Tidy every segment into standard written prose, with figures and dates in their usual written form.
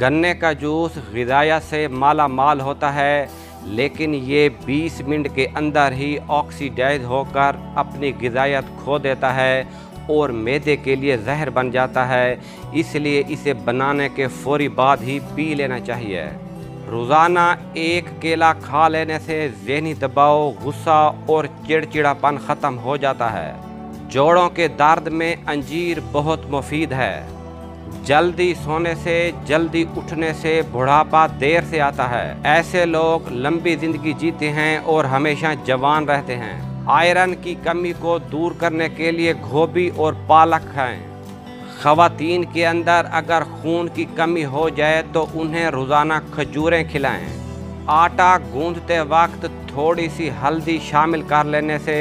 गन्ने का जूस ग़िज़ायत से माला माल होता है, लेकिन ये 20 मिनट के अंदर ही ऑक्सीडाइज होकर अपनी ग़िज़ायत खो देता है और मैदे के लिए जहर बन जाता है। इसलिए इसे बनाने के फौरी बाद ही पी लेना चाहिए। रोज़ाना एक केला खा लेने से ज़हनी दबाव, गुस्सा और चिड़चिड़ापन ख़त्म हो जाता है। जोड़ों के दर्द में अंजीर बहुत मुफीद है। जल्दी सोने से, जल्दी उठने से बुढ़ापा देर से आता है। ऐसे लोग लंबी ज़िंदगी जीते हैं और हमेशा जवान रहते हैं। आयरन की कमी को दूर करने के लिए गोभी और पालक खाएं। ख़वातीन के अंदर अगर खून की कमी हो जाए तो उन्हें रोज़ाना खजूरें खिलाएं। आटा गूंथते वक्त थोड़ी सी हल्दी शामिल कर लेने से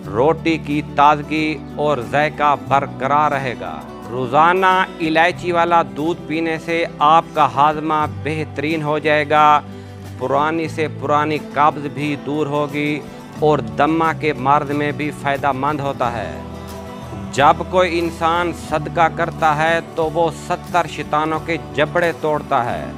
रोटी की ताजगी और जायका बरकरार रहेगा। रोज़ाना इलायची वाला दूध पीने से आपका हाजमा बेहतरीन हो जाएगा। पुरानी से पुरानी कब्ज़ भी दूर होगी और दमा के मर्द में भी फ़ायदेमंद होता है। जब कोई इंसान सदका करता है तो वो 70 शैतानों के जबड़े तोड़ता है।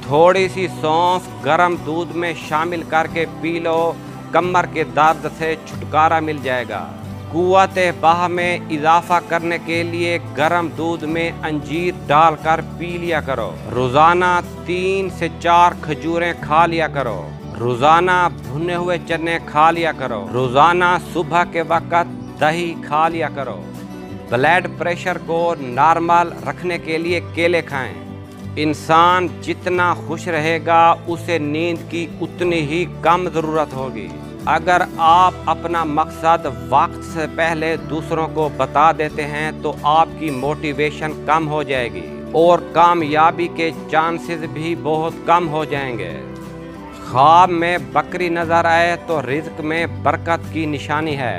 थोड़ी सी सौंफ गर्म दूध में शामिल करके पी लो, कमर के दर्द से छुटकारा मिल जाएगा। कुव्वत बाह में इजाफा करने के लिए गर्म दूध में अंजीर डालकर पी लिया करो। रोज़ाना 3 से 4 खजूरें खा लिया करो। रोज़ाना भुने हुए चने खा लिया करो। रोज़ाना सुबह के वक़्त दही खा लिया करो। ब्लड प्रेशर को नॉर्मल रखने के लिए केले खाएं। इंसान जितना खुश रहेगा उसे नींद की उतनी ही कम ज़रूरत होगी। अगर आप अपना मकसद वक्त से पहले दूसरों को बता देते हैं तो आपकी मोटिवेशन कम हो जाएगी और कामयाबी के चांसेस भी बहुत कम हो जाएंगे। ख्वाब में बकरी नज़र आए तो रिज़्क में बरकत की निशानी है।